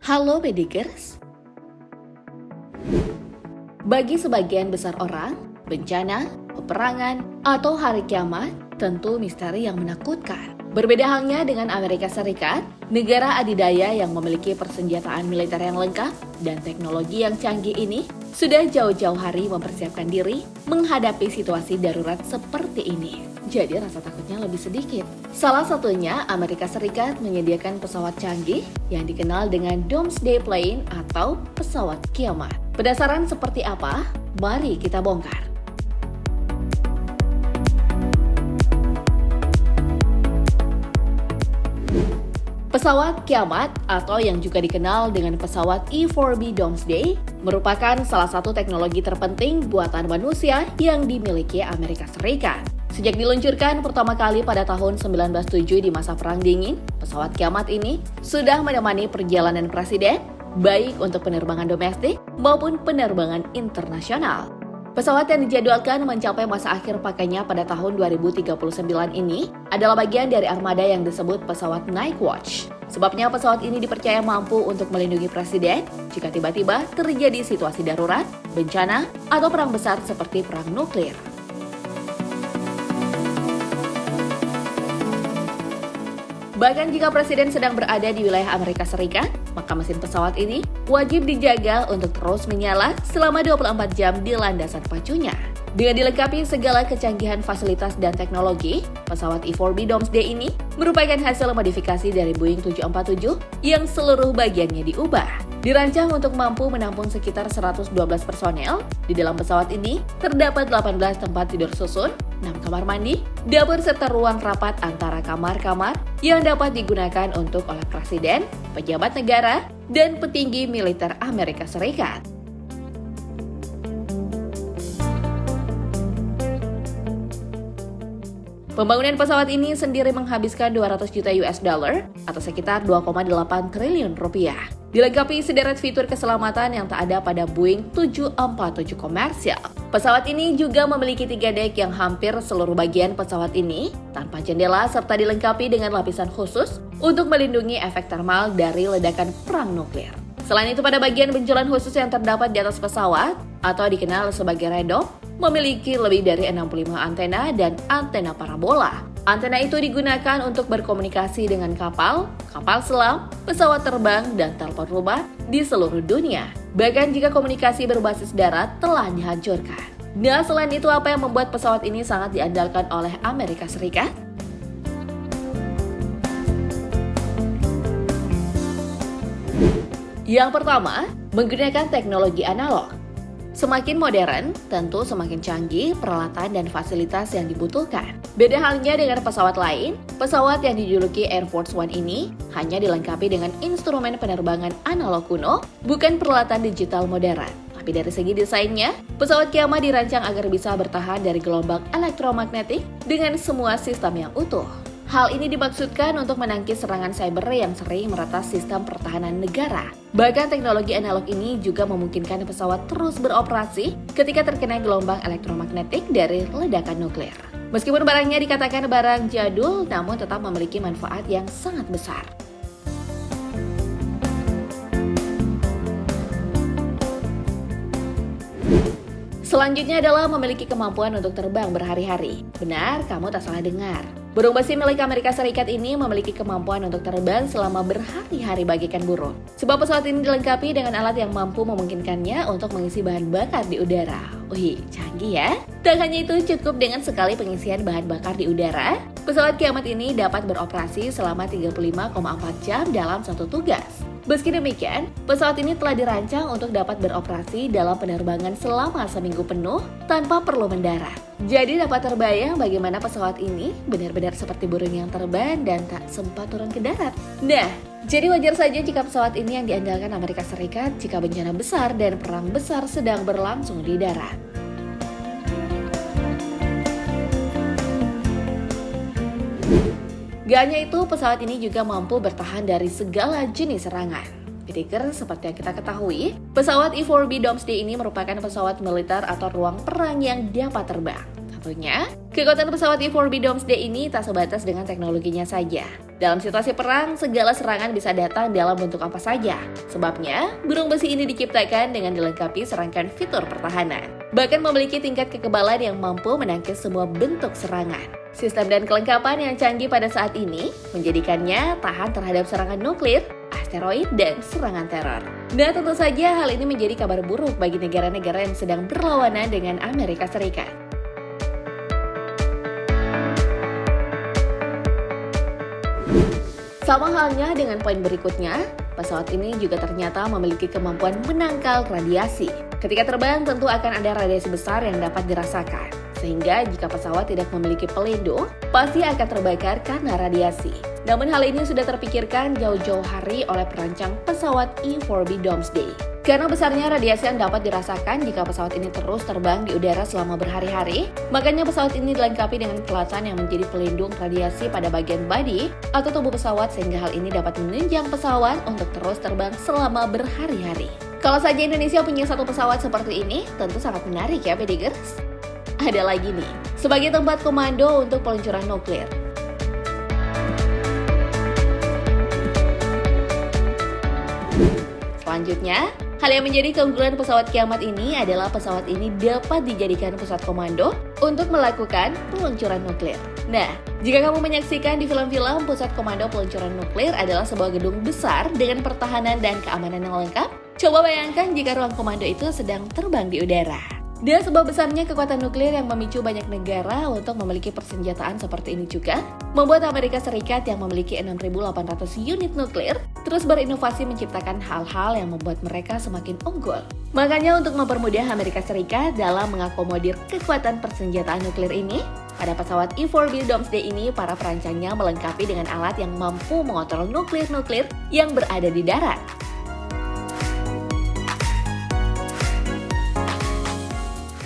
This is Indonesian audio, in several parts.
Halo Medikers. Bagi sebagian besar orang, bencana, peperangan, atau hari kiamat tentu misteri yang menakutkan. Berbeda halnya dengan Amerika Serikat, negara adidaya yang memiliki persenjataan militer yang lengkap dan teknologi yang canggih ini sudah jauh-jauh hari mempersiapkan diri menghadapi situasi darurat seperti ini. Jadi rasa takutnya lebih sedikit. Salah satunya Amerika Serikat menyediakan pesawat canggih yang dikenal dengan Doomsday Plane atau pesawat kiamat. Penasaran seperti apa? Mari kita bongkar. Pesawat kiamat atau yang juga dikenal dengan pesawat E-4B Doomsday merupakan salah satu teknologi terpenting buatan manusia yang dimiliki Amerika Serikat. Sejak diluncurkan pertama kali pada tahun 1907 di masa Perang Dingin, pesawat kiamat ini sudah menemani perjalanan presiden, baik untuk penerbangan domestik maupun penerbangan internasional. Pesawat yang dijadwalkan mencapai masa akhir pakainya pada tahun 2039 ini adalah bagian dari armada yang disebut pesawat Night Watch. Sebabnya pesawat ini dipercaya mampu untuk melindungi presiden jika tiba-tiba terjadi situasi darurat, bencana, atau perang besar seperti perang nuklir. Bahkan jika presiden sedang berada di wilayah Amerika Serikat, maka mesin pesawat ini wajib dijaga untuk terus menyala selama 24 jam di landasan pacunya. Dengan dilengkapi segala kecanggihan fasilitas dan teknologi, pesawat E-4B Doomsday ini merupakan hasil modifikasi dari Boeing 747 yang seluruh bagiannya diubah. Dirancang untuk mampu menampung sekitar 112 personel, di dalam pesawat ini terdapat 18 tempat tidur susun, 6 kamar mandi, dapur serta ruang rapat antara kamar-kamar yang dapat digunakan untuk oleh presiden, pejabat negara, dan petinggi militer Amerika Serikat. Pembangunan pesawat ini sendiri menghabiskan 200 juta US dollar atau sekitar 2,8 triliun rupiah. Dilengkapi sederet fitur keselamatan yang tak ada pada Boeing 747 komersial. Pesawat ini juga memiliki 3 dek yang hampir seluruh bagian pesawat ini tanpa jendela serta dilengkapi dengan lapisan khusus untuk melindungi efek termal dari ledakan perang nuklir. Selain itu, pada bagian benjolan khusus yang terdapat di atas pesawat atau dikenal sebagai radome, memiliki lebih dari 65 antena dan antena parabola. Antena itu digunakan untuk berkomunikasi dengan kapal, kapal selam, pesawat terbang, dan telepon rumah di seluruh dunia. Bahkan jika komunikasi berbasis darat telah dihancurkan. Nah, selain itu apa yang membuat pesawat ini sangat diandalkan oleh Amerika Serikat? Yang pertama, menggunakan teknologi analog. Semakin modern, tentu semakin canggih peralatan dan fasilitas yang dibutuhkan. Beda halnya dengan pesawat lain, pesawat yang dijuluki Air Force One ini hanya dilengkapi dengan instrumen penerbangan analog kuno, bukan peralatan digital modern. Tapi dari segi desainnya, pesawat kiamat dirancang agar bisa bertahan dari gelombang elektromagnetik dengan semua sistem yang utuh. Hal ini dimaksudkan untuk menangkis serangan cyber yang sering meretas sistem pertahanan negara. Bahkan teknologi analog ini juga memungkinkan pesawat terus beroperasi ketika terkena gelombang elektromagnetik dari ledakan nuklir. Meskipun barangnya dikatakan barang jadul, namun tetap memiliki manfaat yang sangat besar. Selanjutnya adalah memiliki kemampuan untuk terbang berhari-hari. Benar, kamu tak salah dengar. Burung besi milik Amerika Serikat ini memiliki kemampuan untuk terbang selama berhari-hari bagaikan burung. Sebab pesawat ini dilengkapi dengan alat yang mampu memungkinkannya untuk mengisi bahan bakar di udara. Wih, canggih ya? Tak hanya itu, cukup dengan sekali pengisian bahan bakar di udara, pesawat kiamat ini dapat beroperasi selama 35,4 jam dalam satu tugas. Meski demikian, pesawat ini telah dirancang untuk dapat beroperasi dalam penerbangan selama seminggu penuh tanpa perlu mendarat. Jadi dapat terbayang bagaimana pesawat ini benar-benar seperti burung yang terbang dan tak sempat turun ke darat. Nah, jadi wajar saja jika pesawat ini yang diandalkan Amerika Serikat jika bencana besar dan perang besar sedang berlangsung di darat. Gak hanya itu, pesawat ini juga mampu bertahan dari segala jenis serangan. Medikers, seperti yang kita ketahui, pesawat E-4B Doomsday ini merupakan pesawat militer atau ruang perang yang dapat terbang. Tentunya, kekuatan pesawat E-4B Doomsday ini tak sebatas dengan teknologinya saja. Dalam situasi perang, segala serangan bisa datang dalam bentuk apa saja. Sebabnya, burung besi ini diciptakan dengan dilengkapi serangkaian fitur pertahanan. Bahkan memiliki tingkat kekebalan yang mampu menangkis semua bentuk serangan. Sistem dan kelengkapan yang canggih pada saat ini menjadikannya tahan terhadap serangan nuklir, asteroid, dan serangan teror. Dan tentu saja hal ini menjadi kabar buruk bagi negara-negara yang sedang berlawanan dengan Amerika Serikat. Sama halnya dengan poin berikutnya, pesawat ini juga ternyata memiliki kemampuan menangkal radiasi. Ketika terbang tentu akan ada radiasi besar yang dapat dirasakan. Sehingga jika pesawat tidak memiliki pelindung, pasti akan terbakar karena radiasi. Namun hal ini sudah terpikirkan jauh-jauh hari oleh perancang pesawat E-4B Doomsday. Karena besarnya radiasi yang dapat dirasakan jika pesawat ini terus terbang di udara selama berhari-hari, makanya pesawat ini dilengkapi dengan pelatan yang menjadi pelindung radiasi pada bagian bodi atau tubuh pesawat sehingga hal ini dapat menunjang pesawat untuk terus terbang selama berhari-hari. Kalau saja Indonesia punya satu pesawat seperti ini, tentu sangat menarik ya Pedigers. Ada lagi nih, sebagai tempat komando untuk peluncuran nuklir. Selanjutnya, hal yang menjadi keunggulan pesawat kiamat ini adalah pesawat ini dapat dijadikan pusat komando untuk melakukan peluncuran nuklir. Nah, jika kamu menyaksikan di film-film, pusat komando peluncuran nuklir adalah sebuah gedung besar dengan pertahanan dan keamanan yang lengkap. Coba bayangkan jika ruang komando itu sedang terbang di udara. Dan sebab besarnya kekuatan nuklir yang memicu banyak negara untuk memiliki persenjataan seperti ini juga, membuat Amerika Serikat yang memiliki 6.800 unit nuklir terus berinovasi menciptakan hal-hal yang membuat mereka semakin unggul. Makanya untuk mempermudah Amerika Serikat dalam mengakomodir kekuatan persenjataan nuklir ini, pada pesawat E-4B Doomsday ini para perancangnya melengkapi dengan alat yang mampu mengontrol nuklir-nuklir yang berada di darat.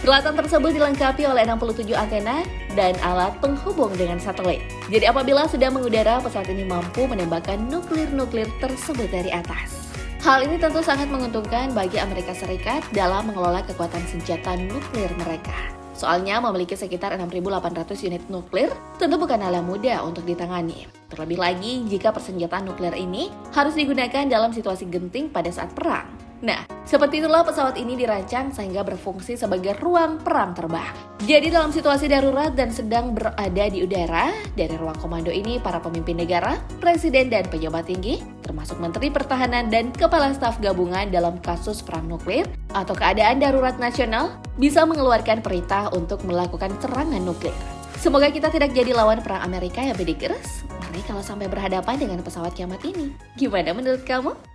Peralatan tersebut dilengkapi oleh 67 antena dan alat penghubung dengan satelit. Jadi apabila sudah mengudara, pesawat ini mampu menembakkan nuklir-nuklir tersebut dari atas. Hal ini tentu sangat menguntungkan bagi Amerika Serikat dalam mengelola kekuatan senjata nuklir mereka. Soalnya memiliki sekitar 6.800 unit nuklir tentu bukan hal yang mudah untuk ditangani. Terlebih lagi jika persenjataan nuklir ini harus digunakan dalam situasi genting pada saat perang. Nah, seperti itulah pesawat ini dirancang sehingga berfungsi sebagai ruang perang terbang. Jadi dalam situasi darurat dan sedang berada di udara, dari ruang komando ini para pemimpin negara, presiden dan pejabat tinggi, termasuk Menteri Pertahanan dan Kepala Staf Gabungan dalam kasus perang nuklir atau keadaan darurat nasional, bisa mengeluarkan perintah untuk melakukan serangan nuklir. Semoga kita tidak jadi lawan perang Amerika ya Pedigers. Ngeri kalau sampai berhadapan dengan pesawat kiamat ini. Gimana menurut kamu?